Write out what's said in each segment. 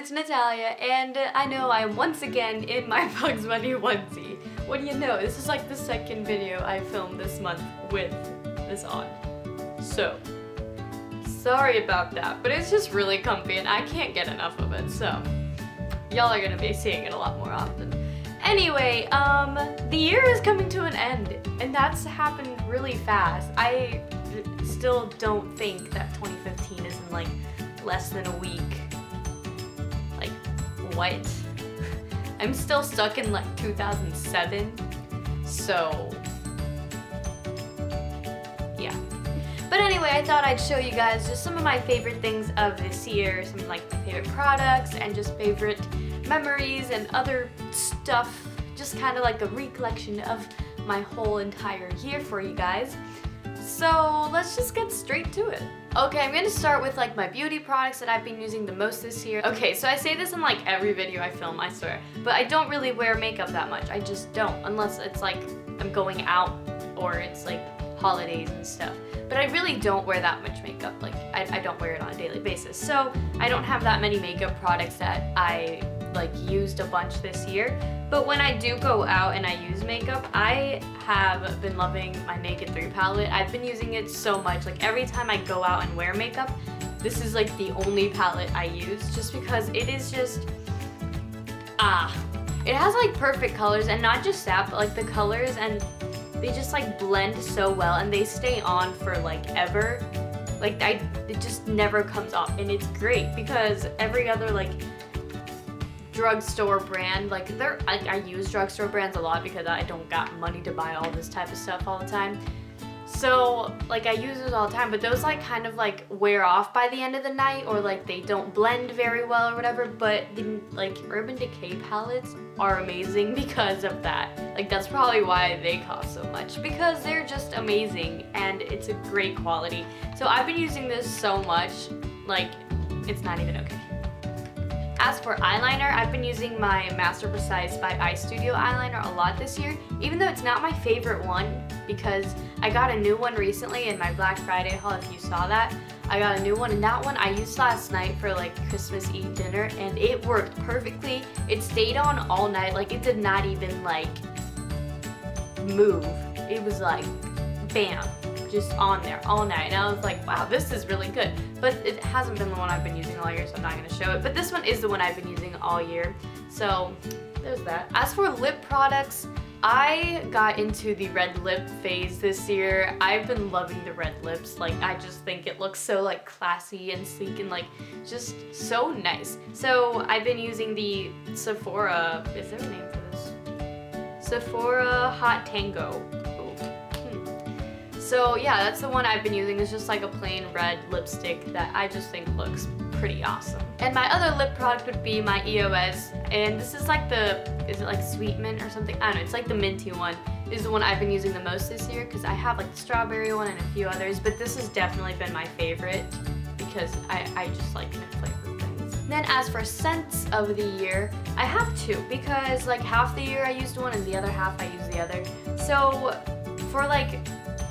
it's Natalia, and I know I am once again in my Bugs Bunny onesie. What do you know? This is like the second video I filmed this month with this on. So, sorry about that, but it's just really comfy and I can't get enough of it, so y'all are gonna be seeing it a lot more often. Anyway, the year is coming to an end, and that's happened really fast. I still don't think that 2015 is in like less than a week. Like, what? I'm still stuck in like 2007, so yeah. But anyway, I thought I'd show you guys just some of my favorite things of this year, some of like my favorite products and just favorite memories and other stuff, just kind of like a recollection of my whole entire year for you guys. So let's just get straight to it. Okay, I'm gonna start with like my beauty products that I've been using the most this year. Okay, so I say this in like every video I film, I swear, but I don't really wear makeup that much. I just don't, unless it's like I'm going out or it's like holidays and stuff. But I really don't wear that much makeup. Like, I don't wear it on a daily basis. So I don't have that many makeup products that I like used a bunch this year. But when I do go out and I use makeup, I have been loving my Naked 3 palette. I've been using it so much. Like, every time I go out and wear makeup, this is like the only palette I use, just because it is just, it has like perfect colors, and not just that, but like the colors, and they just like blend so well and they stay on for like ever. Like, it just never comes off, and it's great because every other like drugstore brand, like I use drugstore brands a lot because I don't got money to buy all this type of stuff all the time. So like I use it all the time, but those like kind of like wear off by the end of the night, or like they don't blend very well or whatever. But the like Urban Decay palettes are amazing because of that. Like, that's probably why they cost so much, because they're just amazing and it's a great quality. So I've been using this so much, like it's not even okay. As for eyeliner, I've been using my Master Precise by Eye Studio eyeliner a lot this year, even though it's not my favorite one, because I got a new one recently in my Black Friday haul. If you saw that, I got a new one, and that one I used last night for like Christmas Eve dinner, and it worked perfectly. It stayed on all night. Like, it did not even like move. It was like bam, just on there all night, and I was like, wow, this is really good. But it hasn't been the one I've been using all year, so I'm not going to show it. But this one is the one I've been using all year, so there's that. As for lip products, I got into the red lip phase this year. I've been loving the red lips. Like, I just think it looks so like classy and sleek and like just so nice. So I've been using the Sephora, is there a name for this? Sephora Hot Tango. So yeah, that's the one I've been using. It's just like a plain red lipstick that I just think looks pretty awesome. And my other lip product would be my EOS, and this is like the, is it like sweet mint or something? I don't know, it's like the minty one. This is the one I've been using the most this year, because I have like the strawberry one and a few others, but this has definitely been my favorite because I just like mint flavored things. And then as for scents of the year, I have two, because like half the year I used one and the other half I used the other. So for like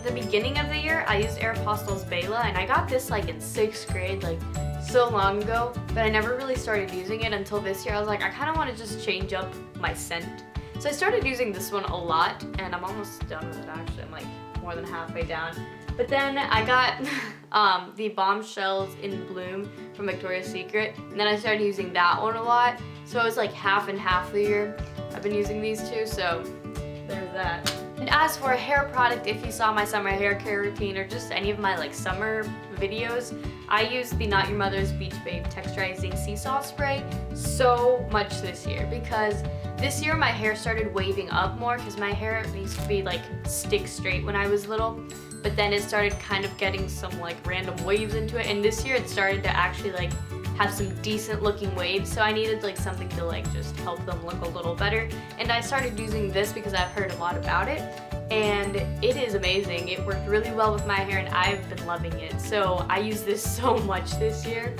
the beginning of the year, I used Aeropostale's Bella, and I got this like in 6th grade, like so long ago, but I never really started using it until this year. I was like, I kind of want to just change up my scent. So I started using this one a lot, and I'm almost done with it actually. I'm like more than halfway down. But then I got the Bombshells in Bloom from Victoria's Secret, and then I started using that one a lot. So it was like half and half the year I've been using these two, so there's that. And as for a hair product, if you saw my summer hair care routine or just any of my like summer videos, I used the Not Your Mother's Beach Babe Texturizing Seesaw Spray so much this year, because this year my hair started waving up more, because my hair used to be like stick straight when I was little, but then it started kind of getting some like random waves into it, and this year it started to actually like have some decent looking waves, so I needed like something to like just help them look a little better. And I started using this because I've heard a lot about it, and it is amazing. It worked really well with my hair and I've been loving it, so I use this so much this year.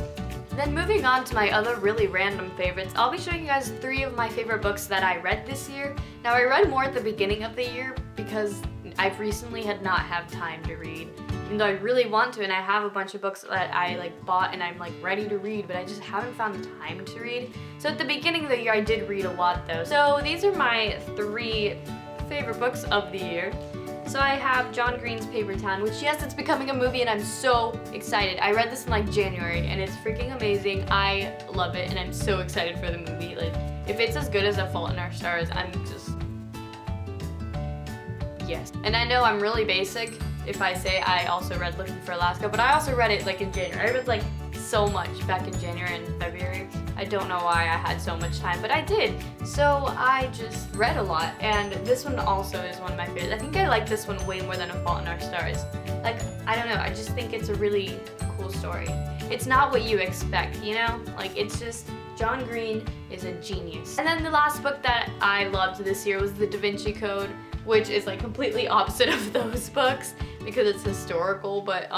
Then moving on to my other really random favorites, I'll be showing you guys 3 of my favorite books that I read this year. Now, I read more at the beginning of the year because I've recently had not have time to read, even though I really want to, and I have a bunch of books that I like bought and I'm like ready to read, but I just haven't found the time to read. So at the beginning of the year I did read a lot though. So these are my 3 favorite books of the year. So I have John Green's Paper Town, which yes, it's becoming a movie and I'm so excited. I read this in like January and it's freaking amazing. I love it and I'm so excited for the movie. Like, if it's as good as A Fault in Our Stars, I'm just, yes. And I know I'm really basic if I say I also read Looking for Alaska, but I also read it like in January. I read like so much back in January and February. I don't know why I had so much time, but I did. So I just read a lot, and this one also is one of my favorites. I think I like this one way more than A Fault in Our Stars. Like, I don't know, I just think it's a really cool story. It's not what you expect, you know? Like, it's just, John Green is a genius. And then the last book that I loved this year was The Da Vinci Code, which is like completely opposite of those books because it's historical, but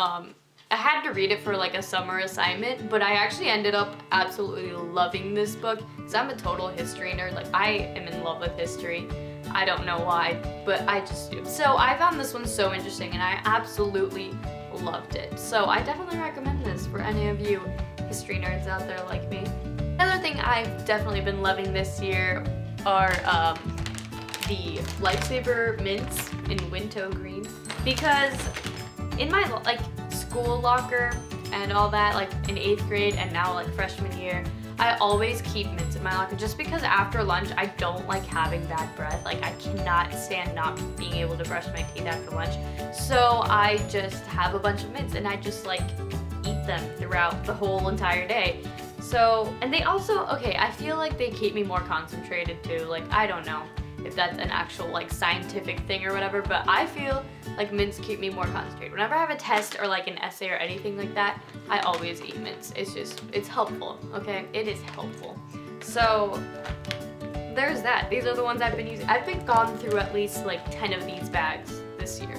I had to read it for like a summer assignment, but I actually ended up absolutely loving this book because I'm a total history nerd. Like, I am in love with history. I don't know why, but I just do. So I found this one so interesting and I absolutely loved it. So I definitely recommend this for any of you history nerds out there like me. Another thing I've definitely been loving this year are the Lifesaver mints in Winto Green, because in my like school locker and all that, like in 8th grade and now like freshman year, I always keep mints in my locker just because after lunch I don't like having bad breath. Like, I cannot stand not being able to brush my teeth after lunch. So I just have a bunch of mints and I just like eat them throughout the whole entire day. So, and they also, okay, I feel like they keep me more concentrated too. Like, I don't know if that's an actual like scientific thing or whatever, but I feel like mints keep me more concentrated. Whenever I have a test or like an essay or anything like that, I always eat mints. It's just, it's helpful, okay? It is helpful. So there's that. These are the ones I've been using. I've been gone through at least like 10 of these bags this year.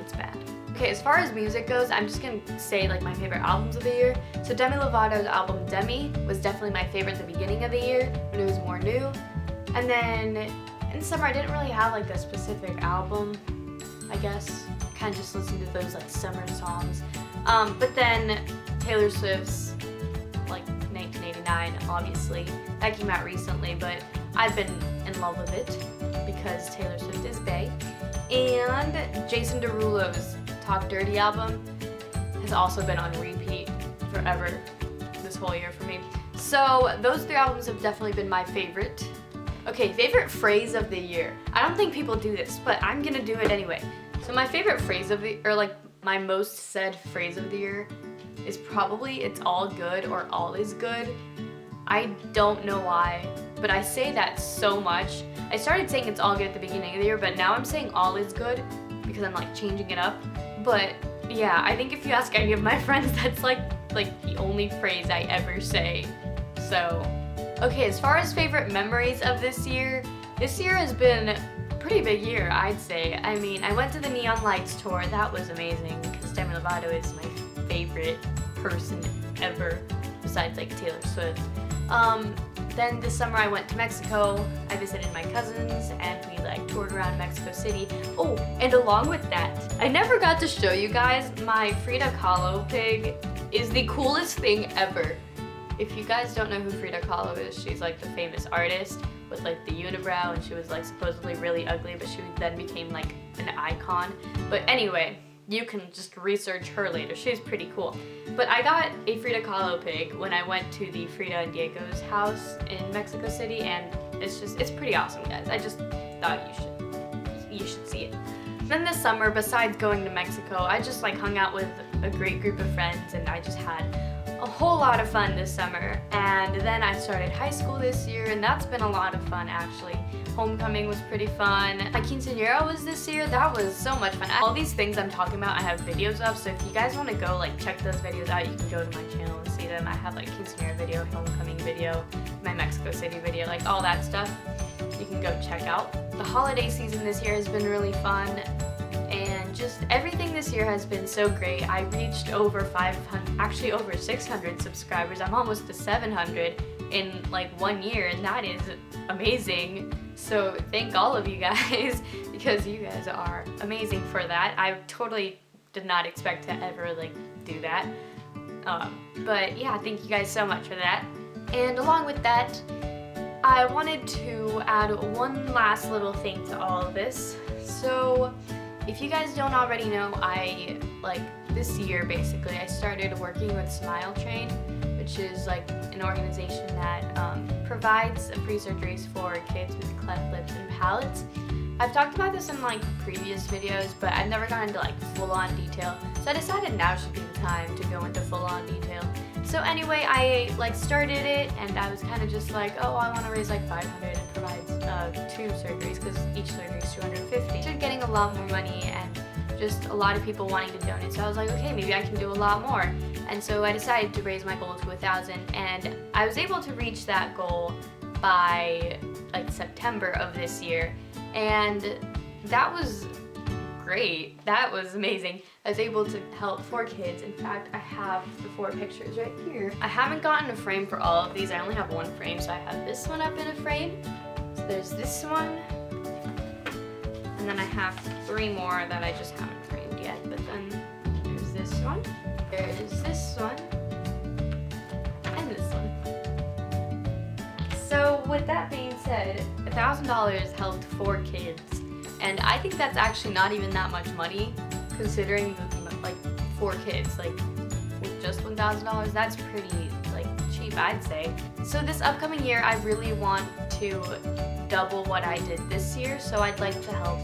It's bad. Okay, as far as music goes, I'm just gonna say like my favorite albums of the year. So Demi Lovato's album Demi was definitely my favorite at the beginning of the year when it was more new. And then in summer I didn't really have like a specific album, I guess. Kind of just listened to those like summer songs. But then Taylor Swift's like 1989, obviously. That came out recently, but I've been in love with it because Taylor Swift is bae. And Jason Derulo's Talk Dirty album has also been on repeat forever this whole year for me. So those 3 albums have definitely been my favorite. Okay, favorite phrase of the year. I don't think people do this, but I'm gonna do it anyway. So my favorite phrase of the, or like my most said phrase of the year is probably "it's all good" or "all is good." I don't know why, but I say that so much. I started saying "it's all good" at the beginning of the year, but now I'm saying "all is good" because I'm like changing it up. But yeah, I think if you ask any of my friends, that's like the only phrase I ever say. So, okay, as far as favorite memories of this year has been a pretty big year, I'd say. I mean, I went to the Neon Lights tour. That was amazing because Demi Lovato is my favorite person ever besides like Taylor Swift. Then this summer I went to Mexico. I visited my cousins and we like toured around Mexico City. Oh, and along with that, I never got to show you guys my Frida Kahlo pig is the coolest thing ever. If you guys don't know who Frida Kahlo is, she's like the famous artist with like the unibrow, and she was like supposedly really ugly, but she then became like an icon. But anyway, you can just research her later. She's pretty cool. But I got a Frida Kahlo pig when I went to the Frida and Diego's house in Mexico City, and it's pretty awesome, guys. I just thought you should see it. Then this summer, besides going to Mexico, I just like hung out with a great group of friends, and I just had a whole lot of fun this summer. And then I started high school this year, and that's been a lot of fun actually. Homecoming was pretty fun. My quinceañera was this year. That was so much fun. All these things I'm talking about I have videos of, so if you guys want to go like check those videos out, you can go to my channel and see them. I have like quinceañera video, homecoming video, my Mexico City video, like all that stuff. You can go check out. The holiday season this year has been really fun, and just everything this year has been so great. I reached over 500, actually over 600 subscribers. I'm almost to 700 in like 1 year, and that is amazing. So thank all of you guys. because you guys are amazing for that. I totally did not expect to ever like do that. But yeah, thank you guys so much for that. And along with that, I wanted to add one last little thing to all of this. So if you guys don't already know, this year basically, I started working with Smile Train, which is like an organization that provides free surgeries for kids with cleft lips and palates. I've talked about this in like previous videos, but I've never gone into like full-on detail, so I decided now should be the time to go into full-on detail. So anyway, I like started it, and I was kind of just like, oh, I want to raise like 500 and provide 2 surgeries because each surgery is 250. So getting a lot more money and just a lot of people wanting to donate. So I was like, okay, maybe I can do a lot more. And so I decided to raise my goal to 1,000, and I was able to reach that goal by like September of this year. And that was great. That was amazing. I was able to help 4 kids. In fact, I have the 4 pictures right here. I haven't gotten a frame for all of these. I only have 1 frame, so I have this one up in a frame. So there's this one. And then I have 3 more that I just haven't framed yet. But then there's this one. There's this one. And this one. So with that being said, $1,000 helped 4 kids, and I think that's actually not even that much money, considering like 4 kids. Like with just $1,000, that's pretty like cheap, I'd say. So this upcoming year, I really want to double what I did this year. So I'd like to help.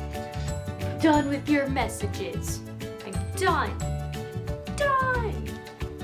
Done with your messages. I'm done. Done.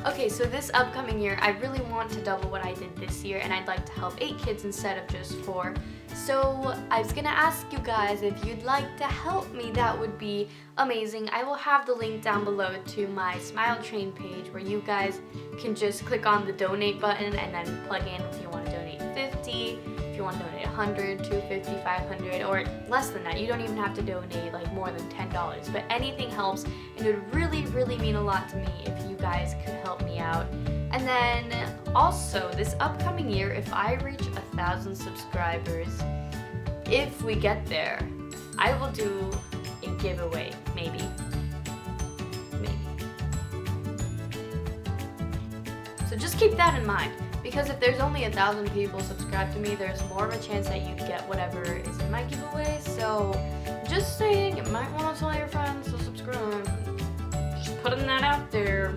Okay, so this upcoming year, I really want to double what I did this year, and I'd like to help 8 kids instead of just 4. So I was gonna ask you guys if you'd like to help me. That would be amazing. I will have the link down below to my Smile Train page where you guys can just click on the donate button and then plug in if you want to donate 50, if you want to donate 100, 250, 500, or less than that. You don't even have to donate like more than $10, but anything helps, and it would really, really mean a lot to me if you guys could help me out. And then also this upcoming year, if I reach 1,000 subscribers, if we get there, I will do a giveaway, maybe. So just keep that in mind, because if there's only 1,000 people subscribed to me, there's more of a chance that you'd get whatever is in my giveaway. So just saying, you might want to tell your friends to subscribe. Just putting that out there.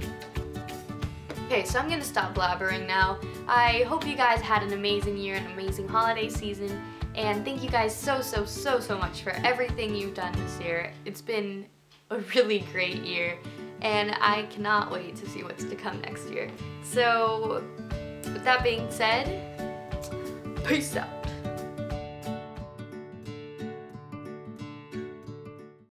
Okay, so I'm gonna stop blabbering now. I hope you guys had an amazing year, an amazing holiday season, and thank you guys so much for everything you've done this year. It's been a really great year, and I cannot wait to see what's to come next year. So, with that being said, peace out.